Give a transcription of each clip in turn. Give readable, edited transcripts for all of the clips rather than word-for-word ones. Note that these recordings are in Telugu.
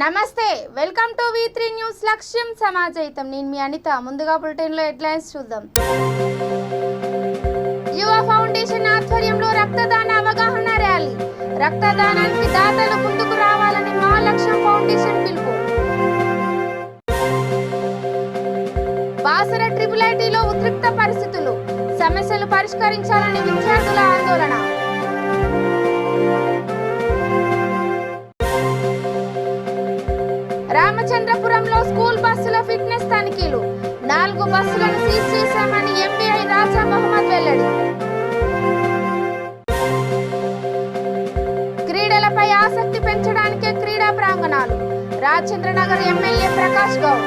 నమస్తే వెల్కమ్ టు V3 న్యూస్ లక్ష్యం సమాజయితం నేను మీ అనిత ముందుగా బులెటిన్ లో హెడ్లైన్స్ చూద్దాం యువ ఫౌండేషన్ ఆధ్వర్యంలో రక్తదాన అవగాహన ర్యాలీ రక్తదానానికి దాతలు ముందుకు రావాలని మా లక్ష్యం ఫౌండేషన్ పిలుపు బాసర ట్రిపుల్ ఐటీలో ఉద్రిక్త పరిస్థితులు సమస్యలు పరిష్కరించాలని విద్యార్థుల ఆందోళన రామచంద్రపురంలో స్కూల్ బస్సుల ఫిట్నెస్ తనిఖీలు 4 బస్సులను సీజ్ చేశామని ఎంపీఐ రాజా మహమ్మద్ వెల్లడి క్రీడలపై ఆసక్తి పెంచడానికే క్రీడా ప్రాంగణాలు రాజేంద్రనగర్ ఎమ్మెల్యే ప్రకాష్ గౌడ్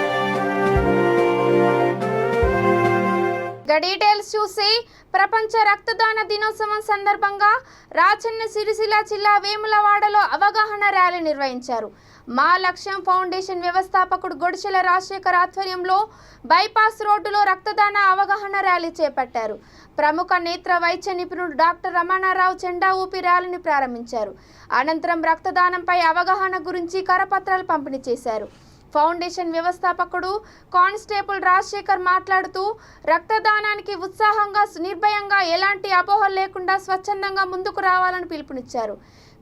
డీటెయిల్స్ చూసి ప్రపంచ రక్తదాన దినోత్సవం సందర్భంగా రాజన్న సిరిసిల్ల జిల్లా వేములవాడలో అవగాహన ర్యాలీ నిర్వహించారు. మా లక్ష్యం ఫౌండేషన్ వ్యవస్థాపకుడు గొడిచెల రాజశేఖర్ ఆధ్వర్యంలో బైపాస్ రోడ్డులో రక్తదాన అవగాహన ర్యాలీ చేపట్టారు. ప్రముఖ నేత్ర వైద్య నిపుణుడు డాక్టర్ రమణారావు జెండా ఊపి ర్యాలీని ప్రారంభించారు. అనంతరం రక్తదానంపై అవగాహన గురించి కరపత్రాలు పంపిణీ చేశారు. ఫౌండేషన్ వ్యవస్థాపకుడు కానిస్టేబుల్ రాజశేఖర్ మాట్లాడుతూ రక్తదానానికి ఉత్సాహంగా నిర్భయంగా ఎలాంటి అపోహలు లేకుండా స్వచ్ఛందంగా ముందుకు రావాలని పిలుపునిచ్చారు.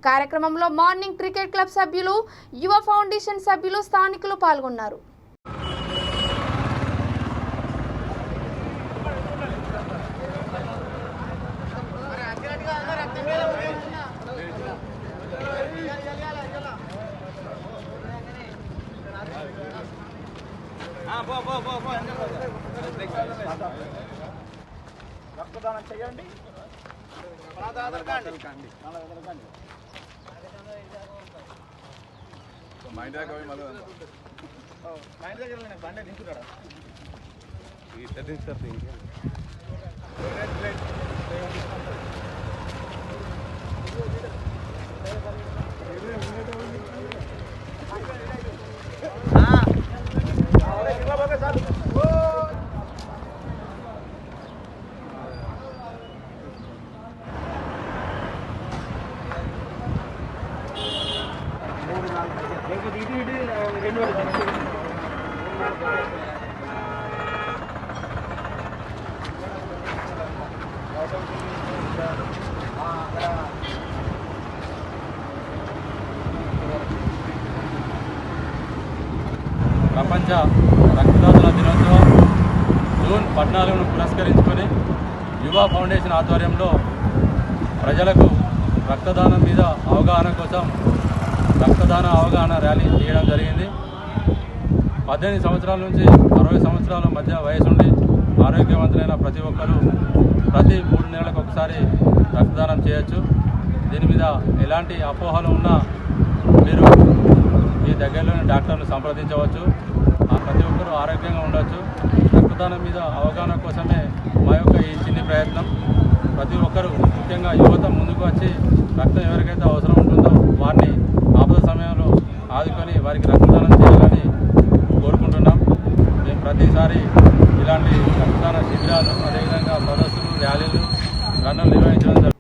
కార్యక్రమంలో మార్నింగ్ క్రికెట్ క్లబ్ సభ్యులు యువ ఫౌండేషన్ సభ్యులు స్థానికులు పాల్గొన్నారు. రక్తదానం చేయండి. మా ఇంటి దగ్గర బండి దించుతాడా ప్రపంచ రక్తదాతల దినోత్సవం జూన్ 14ను పురస్కరించుకొని యువ ఫౌండేషన్ ఆధ్వర్యంలో ప్రజలకు రక్తదానం మీద అవగాహన కోసం రక్తదాన అవగాహన ర్యాలీ చేయడం జరిగింది. 18 సంవత్సరాల నుంచి 60 సంవత్సరాల మధ్య వయసుండి ఆరోగ్యవంతులైన ప్రతి ఒక్కరూ ప్రతి 3 నెలలకు ఒకసారి రక్తదానం చేయొచ్చు. దీని మీద ఎలాంటి అపోహలు ఉన్నా మీరు మీ దగ్గరలోని డాక్టర్ను సంప్రదించవచ్చు. ప్రతి ఒక్కరూ ఆరోగ్యంగా ఉండవచ్చు. రక్తదానం మీద అవగాహన కోసమే మా యొక్క ఈ చిన్ని ప్రయత్నం. ప్రతి ఒక్కరూ ముఖ్యంగా యువత ముందుకు వచ్చి రక్తం ఎవరికైతే అవసరం ఉంటుందో వారిని ఆపద సమయంలో ఆదుకొని వారికి రక్తదానం చేయాలని కోరుకుంటున్నాం. మేము ప్రతిసారి ఇలాంటి రక్తదాన శిబిరాలు అదేవిధంగా సదస్సులు ర్యాలీలు రన్నులు నిర్వహించడం జరుగుతుంది.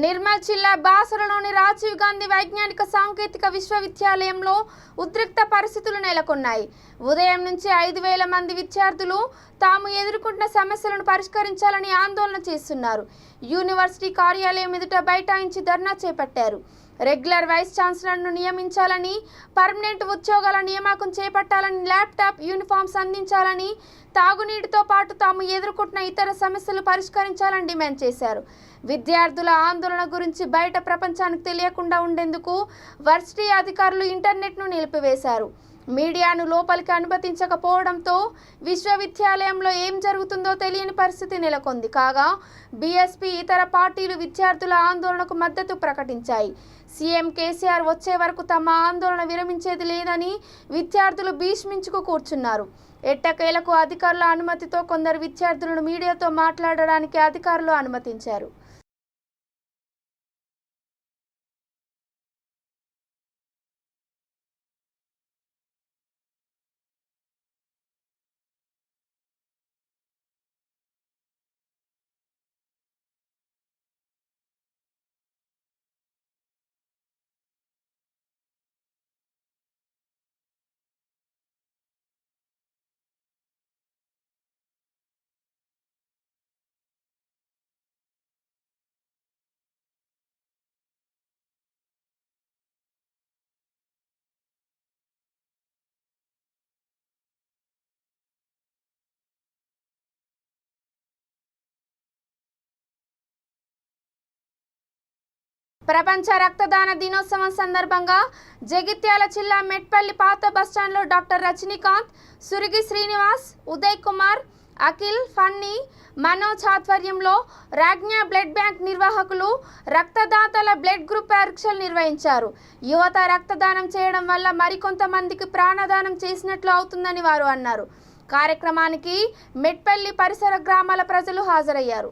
నిర్మల్ జిల్లా బాసరలోని రాజీవ్ గాంధీ వైజ్ఞానిక సాంకేతిక విశ్వవిద్యాలయంలో ఉద్రిక్త పరిస్థితులు నెలకొన్నాయి. ఉదయం నుంచి 5,000 మంది విద్యార్థులు తాము ఎదుర్కొంటున్న సమస్యలను పరిష్కరించాలని ఆందోళన చేస్తున్నారు. యూనివర్సిటీ కార్యాలయం ఎదుట బైఠాయించి ధర్నా చేపట్టారు. రెగ్యులర్ వైస్ ఛాన్సలర్ను నియమించాలని, పర్మనెంట్ ఉద్యోగాల నియామకం చేపట్టాలని, ల్యాప్టాప్ యూనిఫామ్స్ అందించాలని, తాగునీటితో పాటు తాము ఎదుర్కొంటున్న ఇతర సమస్యలు పరిష్కరించాలని డిమాండ్ చేశారు. విద్యార్థుల ఆందోళన గురించి బయట ప్రపంచానికి తెలియకుండా ఉండేందుకు వర్సిటీ అధికారులు ఇంటర్నెట్ను నిలిపివేశారు. మీడియాను లోపలికి అనుమతించకపోవడంతో విశ్వవిద్యాలయంలో ఏం జరుగుతుందో తెలియని పరిస్థితి నెలకొంది. కాగా బీఎస్పీ ఇతర పార్టీలు విద్యార్థుల ఆందోళనకు మద్దతు ప్రకటించాయి. సీఎం కేసీఆర్ వచ్చే వరకు తమ ఆందోళన విరమించేది లేదని విద్యార్థులు భీష్మించుకు కూర్చున్నారు. ఎట్టకేలకు అధికారుల అనుమతితో కొందరు విద్యార్థులను మీడియాతో మాట్లాడడానికి అధికారులు అనుమతించారు. ప్రపంచ రక్తదాన దినోత్సవం సందర్భంగా జగిత్యాల జిల్లా మెట్పల్లి పాత బస్టాండ్లో డాక్టర్ రజనీకాంత్, సురిగి శ్రీనివాస్, ఉదయ్ కుమార్, అఖిల్, ఫన్నీ, మనోజ్ ఆధ్వర్యంలో రాజ్ఞా బ్లడ్ బ్యాంక్ నిర్వాహకులు రక్తదాతల బ్లడ్ గ్రూప్ పరీక్షలు నిర్వహించారు. యువత రక్తదానం చేయడం వల్ల మరికొంతమందికి ప్రాణదానం చేసినట్లు అవుతుందని వారు అన్నారు. కార్యక్రమానికి మెట్పల్లి పరిసర గ్రామాల ప్రజలు హాజరయ్యారు.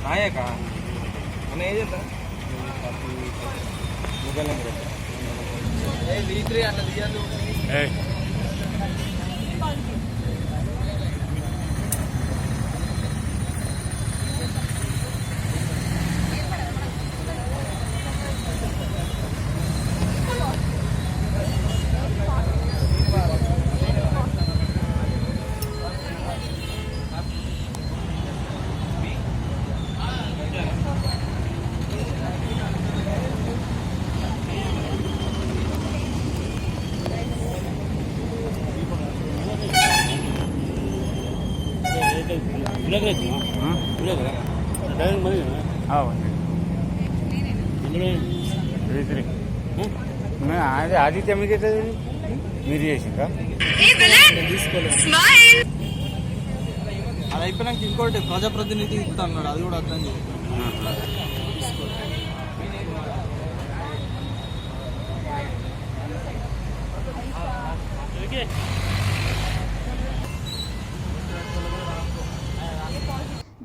నాయక మన ఏజెంట్ లీత్రీ అట్లా తీయాలి. అది ఆదిత్య మీకు మీరు చేసిందా? అది అయిపోయినాక ఇంకోటి ప్రజాప్రతినిధి ఇస్తా అన్నాడు, అది కూడా అర్థం చేయాలి.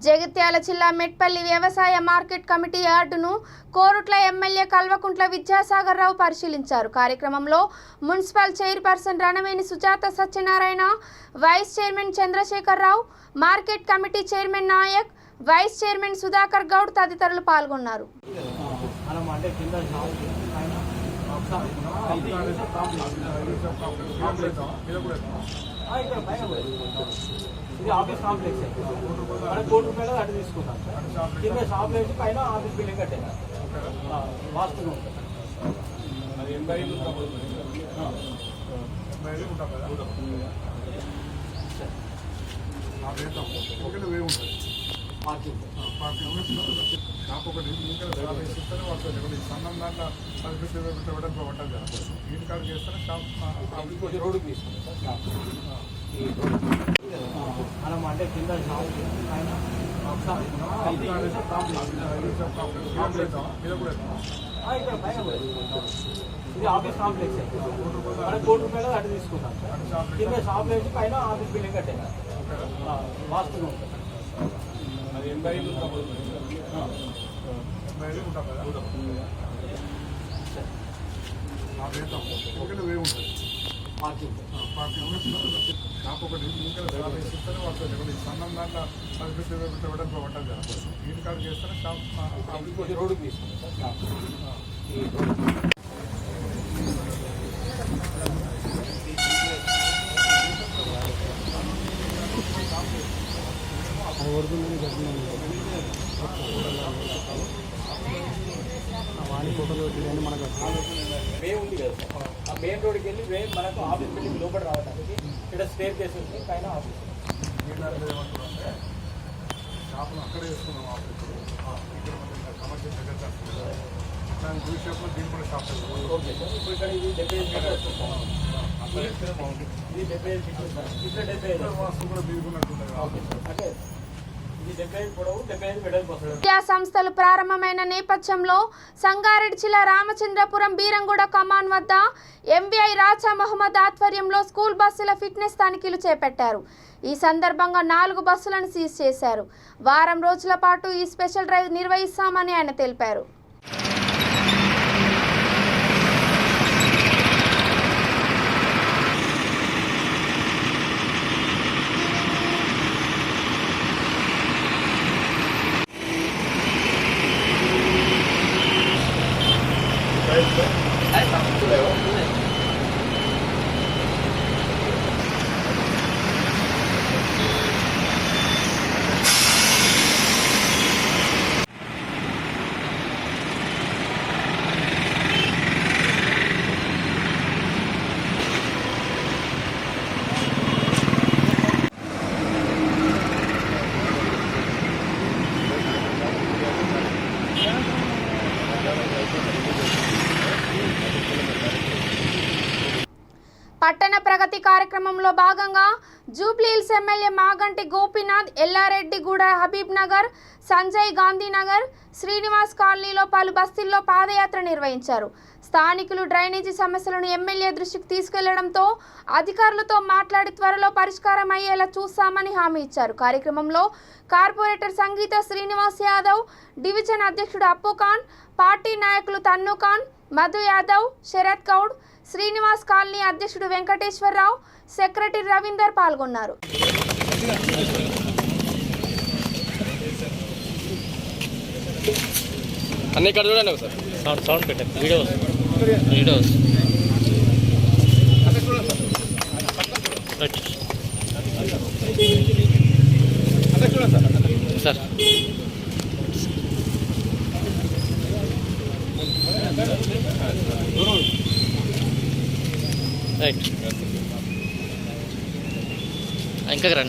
జగిత్యాల జిల్లా మెట్పల్లి వ్యవసాయ మార్కెట్ కమిటీ యార్డును కోరుట్ల ఎమ్మెల్యే కల్వకుంట్ల విద్యాసాగర్ రావు పరిశీలించారు. కార్యక్రమంలో municipal chairperson Ranaveni Sujatha Satyanarayana, vice chairman Chandrasekhar Rao, market committee chairman Nayak, vice chairman Sudhakar Goud తదితరులు పాల్గొన్నారు. ఇది ఆఫీస్ కాంప్లెక్స్ కోటి రూపాయలు అటు తీసుకుంటాం సార్. కింద షాప్ వేసి పైన ఆఫీస్ బిల్డింగ్ కట్టాను వాస్తుగా ఉంటుంది. నాకు ఒకటి సన్నం దాంట్లో పెట్టడం వీటి కాడికి వేస్తేనే షాప్ రోడ్డుకి తీసుకుంటాం సార్. మనం అంటే కింద షాప్ పైన ఇది ఆఫీస్ కాంప్లెక్స్ కోటి రూపాయలు అటు తీసుకుంటాం సార్. కింద షాప్ వేసి పైన ఆఫీస్ బిల్డింగ్ కట్టాను వాస్తుగా ఉంటుంది. అది 85 ఉంటాం కదా ఒకటి వే ఉంటుంది పార్కింగ్ నాకు ఒకటి ఇస్తేనే వాడుతుంది సన్నం దాంట్లో పెట్టడం పట్టదు వీటి కాడికి వేస్తేనే షాప్ రోడ్డుకి తీసుకుంటాం సార్. వే ఉంది కదా సార్, ఆ మెయిన్ రోడ్కి వెళ్ళి వే మనకు ఆఫీస్ బిల్డింగ్ లోపల రావడానికి ఇక్కడ స్టేర్ కేసు ఉంది, పైన ఆఫీస్. ఏమంటే షాపులు అక్కడే వేసుకున్నాం ఆఫీస్ కమర్షియల్ దగ్గర దాని బ్లూ షాప్లో దీని కూడా షాప్ ఓకే సార్. ఇప్పుడు ఇక్కడ ఇది 75 మీటర్స్ ఇది 75 మీటర్స్ సార్. ఇక్కడ 75 వాస్తు కూడా బీరుకున్నట్టుంది. Okay sir. అంటే ఇది 75 పొడవు 75 మీటర్స్ వస్తుంది. విద్యా సంస్థలు ప్రారంభమైన నేపథ్యంలో సంగారెడ్డి జిల్లా రామచంద్రపురం బీరంగూడ కమాన్ వద్ద ఎంవీఐ రాజా మహమ్మద్ ఆధ్వర్యంలో స్కూల్ బస్సుల ఫిట్నెస్ తనిఖీలు చేపట్టారు. ఈ సందర్భంగా 4 బస్సులను సీజ్ చేశారు. వారం రోజుల పాటు ఈ స్పెషల్ డ్రైవ్ నిర్వహిస్తామని ఆయన తెలిపారు. పట్టణ ప్రగతి కార్యక్రమంలో భాగంగా జూబ్లీహిల్స్ ఎమ్మెల్యే మాగంటి గోపీనాథ్, ఎల్లారెడ్డిగూడ, హబీబ్ నగర్, సంజయ్ గాంధీ నగర్, శ్రీనివాస్ కాలనీలో పలు బస్తీల్లో పాదయాత్ర నిర్వహించారు. స్థానికులు డ్రైనేజీ సమస్యలను ఎమ్మెల్యే దృష్టికి తీసుకెళ్లడంతో అధికారులతో మాట్లాడి త్వరలో పరిష్కారం అయ్యేలా చూస్తామని హామీ ఇచ్చారు. కార్యక్రమంలో కార్పొరేటర్ సంగీత శ్రీనివాస్ యాదవ్, డివిజన్ అధ్యక్షుడు అప్పు ఖాన్, పార్టీ నాయకులు తన్ను ఖాన్, మధు యాదవ్, శరత్ గౌడ్, శ్రీనివాస్ కాలనీ అధ్యక్షుడు వెంకటేశ్వరరావు, సెక్రటరీ రవీందర్ పాల్గొన్నారు. అన్నీ ఇక్కడ చూడండి ఒకసారి సౌండ్ పెట్టండి. వీడియోస్ సార్ రైట్ ఇంకా రా.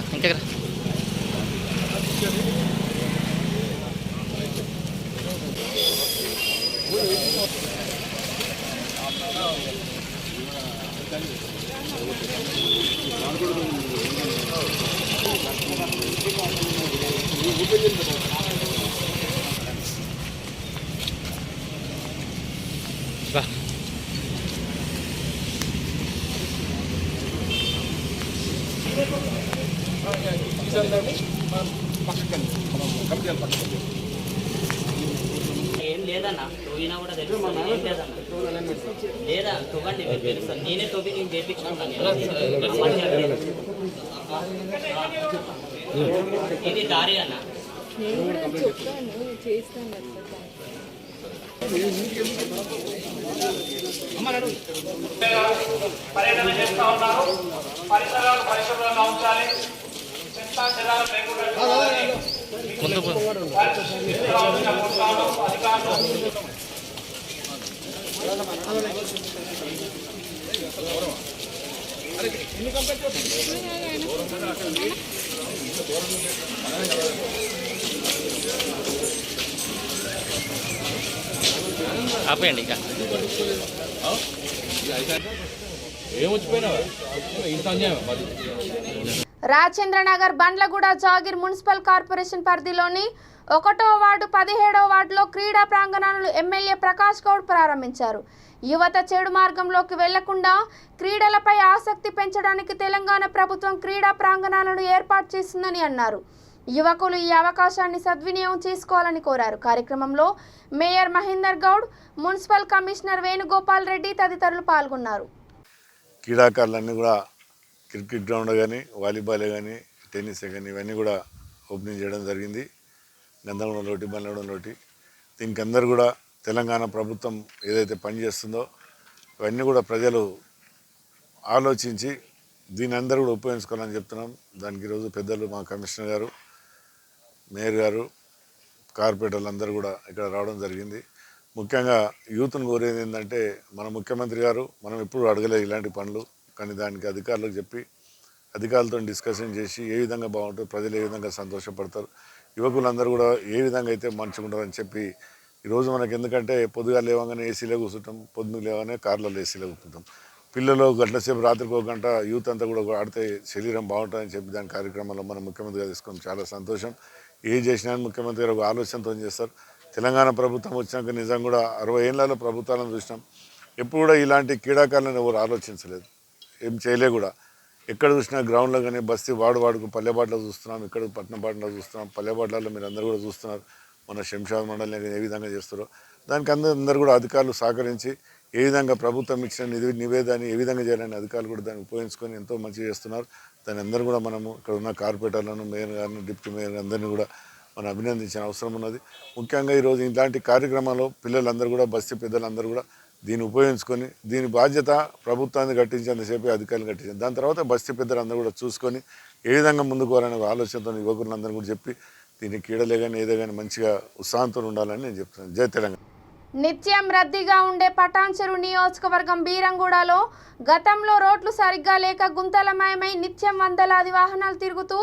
ఏం లేదన్నా తవ్వినా కూడా తెలుసు. ఏం లేదన్నా లేదా తవ్వండి తెలుసు. నేనే తవ్వి నేను చేయించుకుంటాను. ఇది దారి అన్న. పర్యటన చేస్తా ఉన్నారు. పరిసరాలు పరిశుభ్రంగా ఉంచాలి. చెత్త చెదారం లేకుండా ఆపేయండి. ఇంకా రాజేంద్రనగర్, బండ్లగూడ, జాగిర్ మున్సిపల్ కార్పొరేషన్ పరిధిలోని 1వ వార్డు, 17వ వార్డులో క్రీడా ప్రాంగణాలను ఎమ్మెల్యే ప్రకాష్ గౌడ్ ప్రారంభించారు. యువత చెడు మార్గంలోకి వెళ్లకుండా క్రీడలపై ఆసక్తి పెంచడానికి తెలంగాణ ప్రభుత్వం క్రీడా ప్రాంగణాలను ఏర్పాటు చేసిందని అన్నారు. యువకులు ఈ అవకాశాన్ని సద్వినియోగం చేసుకోవాలని కోరారు. కార్యక్రమంలో mayor Mahender Goud, municipal commissioner Venugopal Reddy తదితరులు పాల్గొన్నారు. క్రీడాకారులన్నీ కూడా క్రికెట్ గ్రౌండ్ కానీ, వాలీబాల్ కానీ, టెన్నిస్ కానీ ఇవన్నీ కూడా ఓపెనింగ్ చేయడం జరిగింది. గంధంలోటి, బండ్లగూడలోటి. దీనికి అందరూ కూడా తెలంగాణ ప్రభుత్వం ఏదైతే పనిచేస్తుందో ఇవన్నీ కూడా ప్రజలు ఆలోచించి దీని అందరూ కూడా ఉపయోగించుకోవాలని చెప్తున్నాం. దానికి ఈరోజు పెద్దలు మా కమిషనర్ గారు, మేయర్ గారు, కార్పొరేటర్లు అందరూ కూడా ఇక్కడ రావడం జరిగింది. ముఖ్యంగా యూత్ను కోరేది ఏంటంటే, మన ముఖ్యమంత్రి గారు మనం ఎప్పుడు అడగలేదు ఇలాంటి పనులు, కానీ దానికి అధికారులకు చెప్పి అధికారులతో డిస్కషన్ చేసి ఏ విధంగా బాగుంటుంది, ప్రజలు ఏ విధంగా సంతోషపడతారు, యువకులందరూ కూడా ఏ విధంగా అయితే మంచిగా ఉంటారని చెప్పి ఈరోజు మనకి, ఎందుకంటే పొద్దుగా లేవగానే ఏసీలో కూర్చుంటాం, పొద్దున్న లేవగానే కార్లలో ఏసీలో కూర్చుంటాం. పిల్లలు గంటల సేపు, రాత్రికి 1 గంట యూత్ అంతా కూడా ఆడితే శరీరం బాగుంటుందని చెప్పి దాని కార్యక్రమంలో మన ముఖ్యమంత్రి గారు తీసుకోవడం చాలా సంతోషం. ఏ చేసినా ముఖ్యమంత్రి గారు ఒక ఆలోచనతో చేస్తారు. తెలంగాణ ప్రభుత్వం వచ్చినాక నిజం కూడా 60 ఏళ్ళలో ప్రభుత్వాలను చూసినాం. ఎప్పుడు కూడా ఇలాంటి క్రీడాకారులను ఎవరు ఆలోచించలేదు, ఏం చేయలే కూడా. ఎక్కడ చూసినా గ్రౌండ్లో కానీ, బస్తీ వాడుకు పల్లెబాటలో చూస్తున్నాం, ఇక్కడ పట్టణబాటలో చూస్తున్నాం, పల్లెబాటలలో మీరు అందరూ కూడా చూస్తున్నారు. మన శంషాబాద్ మండలిని ఏ విధంగా చేస్తారో దానికి అందరూ కూడా అధికారులు సహకరించి ఏ విధంగా ప్రభుత్వం ఇచ్చిన నివేదాన్ని ఏ విధంగా చేయాలని అధికారులు కూడా దాన్ని ఉపయోగించుకొని ఎంతో మంచిగా చేస్తున్నారు. దాన్ని అందరూ కూడా మనము ఇక్కడ ఉన్న కార్పొరేటర్లను, మేయర్ గారిని, డిప్యూటీ మేయర్ అందరినీ కూడా మనం అభినందించిన అవసరం ఉన్నది. ముఖ్యంగా ఈరోజు ఇలాంటి కార్యక్రమాల్లో పిల్లలందరూ కూడా, బస్తీ పెద్దలందరూ కూడా దీన్ని ఉపయోగించుకొని, దీని బాధ్యత ప్రభుత్వాన్ని కట్టించేంతసేపు అధికారులు కట్టించారు. దాని తర్వాత బస్తీ పెద్దలందరూ కూడా చూసుకొని ఏ విధంగా ముందుకు పోవాలనే ఆలోచనతో యువకులందరూ కూడా చెప్పి దీన్ని క్రీడలే కానీ ఏదో కానీ మంచిగా ఉత్సాహంతో ఉండాలని నేను చెప్తున్నాను. జై తెలంగాణ. నిత్యం రద్దీగా ఉండే పటాన్చెరు నియోజకవర్గం బీరంగూడలో గతంలో రోడ్లు సరిగ్గా లేక గుంతలమయమై నిత్యం వందలాది వాహనాలు తిరుగుతూ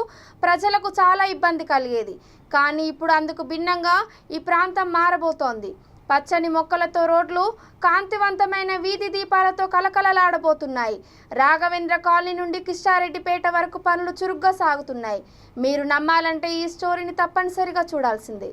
ప్రజలకు చాలా ఇబ్బంది కలిగేది. కానీ ఇప్పుడు అందుకు భిన్నంగా ఈ ప్రాంతం మారబోతోంది. పచ్చని మొక్కలతో రోడ్లు, కాంతివంతమైన వీధి దీపాలతో కలకలలాడబోతున్నాయి. రాఘవేంద్ర కాలనీ నుండి కిష్టారెడ్డిపేట వరకు పనులు చురుగ్గా సాగుతున్నాయి. మీరు నమ్మాలంటే ఈ స్టోరీని తప్పనిసరిగా చూడాల్సిందే.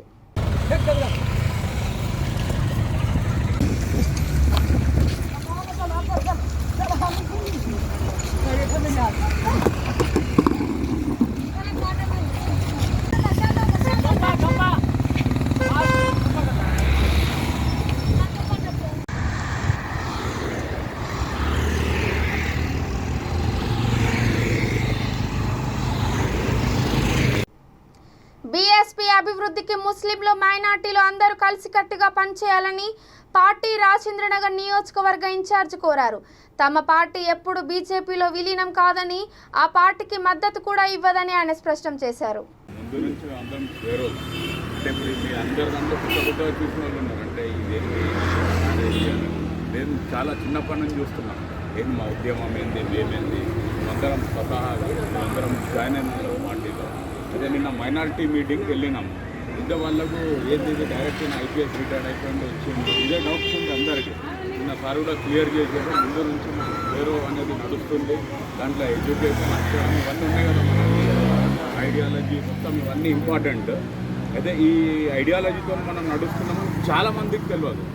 బీఎస్పీ అభివృద్ధికి ముస్లింలు, మైనార్టీలు అందరూ కలిసికట్టుగా పనిచేయాలని పార్టీ రాజేంద్రనగర్ నియోజకవర్గ ఇన్ఛార్జ్ కోరారు. తమ పార్టీ ఎప్పుడు బీజేపీలో విలీనం కాదని, ఆ పార్టీకి మద్దతు కూడా ఇవ్వదని ఆయన స్పష్టం చేశారు. నేను చాలా చిన్నప్పటి నుంచి చూస్తున్నాను ఏంది మా ఉద్యమం ఏంది మేమేంది అందరం స్వతహాగా అందరం జాయిన్ అయిన పార్టీలో. అదే నిన్న మైనారిటీ మీటింగ్కి వెళ్ళినాం. ఇదే వాళ్ళకు ఏంది డైరెక్ట్ ఐపీఎస్ రిటైర్డ్ అయిపోయింది వచ్చింది ఇదే డౌట్స్ ఉంది అందరికీ. నిన్న సార్ కూడా క్లియర్ చేసేది ముందు నుంచి వేరో అనేది నడుస్తుంది. దాంట్లో ఎడ్యుకేషన్ అక్షరం ఇవన్నీ ఉన్నాయి కదా, ఐడియాలజీ మొత్తం ఇవన్నీ ఇంపార్టెంట్. అయితే ఈ ఐడియాలజీతో మనం నడుస్తున్నాము చాలామందికి తెలియదు.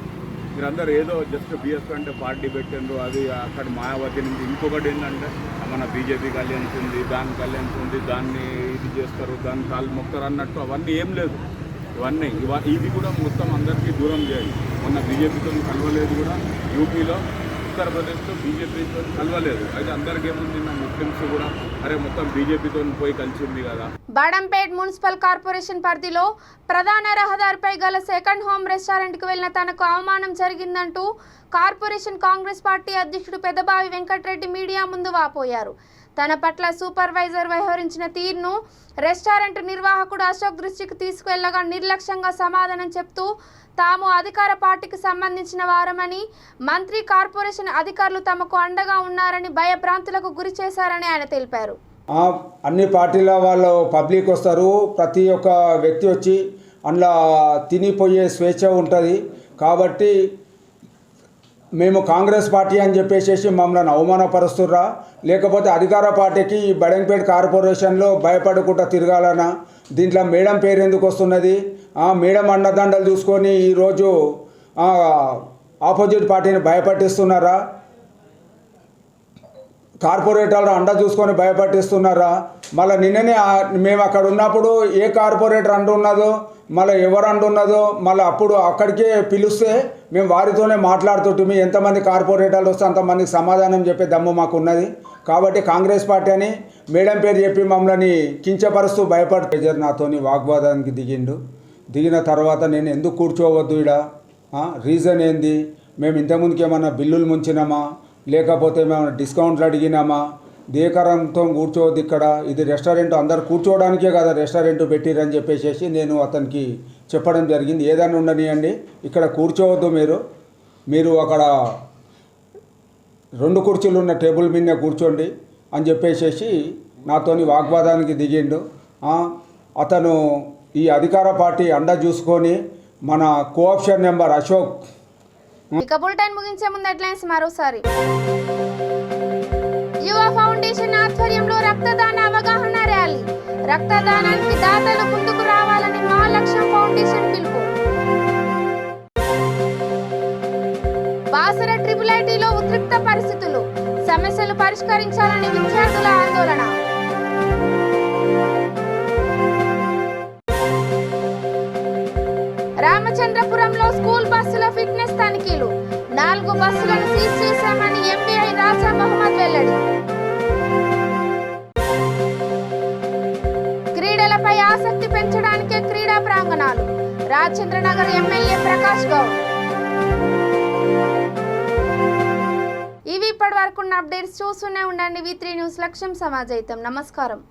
మీరందరూ ఏదో జస్ట్ బీఎస్పీ అంటే పార్టీ పెట్టిండ్రు, అది అక్కడ మాయావతి నుంచి. ఇంకొకటి ఏంటంటే మన బీజేపీకి అలయన్స్ ఉంది, దానికి అలయన్స్ ఉంది, దాన్ని ఇది చేస్తారు, దాన్ని కాలు మొక్కరు అన్నట్టు అవన్నీ ఏం లేదు. ఇవన్నీ ఇది కూడా మొత్తం అందరికీ దూరం చేయాలి. మొన్న బీజేపీతో కలవలేదు కూడా, యూపీలో ఉత్తరప్రదేశ్లో బీజేపీతో కలవలేదు. అయితే అందరికీ ఏముంది, ముస్లిమ్స్ కూడా అరే మొత్తం బీజేపీతో పోయి కలిసింది కదా. బాడంపేట్ మున్సిపల్ కార్పొరేషన్ పరిధిలో ప్రధాన రహదారిపై గల సెకండ్ హోమ్ రెస్టారెంట్కి వెళ్లిన తనకు అవమానం జరిగిందంటూ కార్పొరేషన్ కాంగ్రెస్ పార్టీ అధ్యక్షుడు పెద్దబావి వెంకటరెడ్డి మీడియా ముందు వాపోయారు. తన పట్ల సూపర్వైజర్ వ్యవహరించిన తీరును రెస్టారెంట్ నిర్వాహకుడు అశోక్ దృష్టికి తీసుకువెళ్లగా నిర్లక్ష్యంగా సమాధానం చెప్తూ తాము అధికార పార్టీకి సంబంధించిన వారమని, మంత్రి, కార్పొరేషన్ అధికారులు తమకు అండగా ఉన్నారని భయభ్రాంతులకు గురి చేశారని ఆయన తెలిపారు. అన్ని పార్టీల వాళ్ళు పబ్లిక్ వస్తారు, ప్రతి ఒక్క వ్యక్తి వచ్చి అందులో తినిపోయే స్వేచ్ఛ ఉంటుంది. కాబట్టి మేము కాంగ్రెస్ పార్టీ అని చెప్పేసి మమ్మల్ని అవమానపరుస్తుర్రా, లేకపోతే అధికార పార్టీకి బడంపేట కార్పొరేషన్లో భయపడకుండా తిరగాలనా? దీంట్లో మేడం పేరు ఎందుకు వస్తున్నది? మేడం అండదండలు చూసుకొని ఈరోజు ఆపోజిట్ పార్టీని భయపట్టిస్తున్నారా? కార్పొరేటర్లు అండ చూసుకొని భయపట్టిస్తున్నారా? మళ్ళీ నిన్ననే మేము అక్కడ ఉన్నప్పుడు ఏ కార్పొరేటర్ అంటున్నదో, మళ్ళీ ఎవరు అంటున్నదో, మళ్ళీ అప్పుడు అక్కడికే పిలిస్తే మేము వారితోనే మాట్లాడుతుంటే ఎంతమంది కార్పొరేటర్లు వస్తే అంతమందికి సమాధానం చెప్పే దమ్ము మాకు ఉన్నది. కాబట్టి కాంగ్రెస్ పార్టీ అని మేడం పేరు చెప్పి మమ్మల్ని కించపరుస్తూ భయపడి నాతోని వాగ్వాదానికి దిగిన తర్వాత నేను ఎందుకు కూర్చోవద్దు ఇక్కడ, రీజన్ ఏంది, మేము ఇంతకుముందుకు ఏమన్నా బిల్లులు ముంచినామా, లేకపోతే మేము డిస్కౌంట్లు అడిగినామా, దేకరంతో కూర్చోవద్దు ఇక్కడ, ఇది రెస్టారెంట్ అందరు కూర్చోవడానికే కదా రెస్టారెంట్ పెట్టిరని చెప్పేసి నేను అతనికి చెప్పడం జరిగింది. ఏదైనా ఉండనియండి, ఇక్కడ కూర్చోవద్దు, మీరు అక్కడ 2 కుర్చీలు ఉన్న టేబుల్ మీద కూర్చోండి అని చెప్పేసి నాతోని వాగ్వాదానికి దిగిండు. అతను ఈ అధికార పార్టీ అండ చూసుకొని మన కోఆప్షన్ నెంబర్ అశోక్. ఇక బులెటిన్ ముగించే ముందు హెడ్లైన్స్ మరోసారి. యువ ఫౌండేషన్ ఆధ్వర్యంలో రక్తదాన అవగాహన ర్యాలీ. రక్తదానానికి దాతలు ముందుకు రావాలని మహాలక్ష్యం ఫౌండేషన్ పిలుపు. బాసర ట్రిపుల్-ఐటీలో ఉద్రిక్త పరిస్థితులు. సమస్యలు పరిష్కరించాలని విద్యార్థుల ఆందోళన. రామచంద్రపురంలో స్కూల్ బస్సుల ఫిట్నెస్ తనిఖీలు. 4 బస్సులను సీజ్ చేశామని ఎంపీఐ రాజా మహమ్మద్ వెల్లడి. క్రీడలపై ఆసక్తి పెంచడానికే క్రీడా ప్రాంగణాలు. రాజేంద్రనగర్ ఎమ్మెల్యే ప్రకాష్ గౌడ్. ఇవి ఇప్పటి వరకు ఉన్న అప్డేట్స్. చూస్తూనే ఉండండి V3 న్యూస్. లక్ష్యం సమాజయితం. నమస్కారం.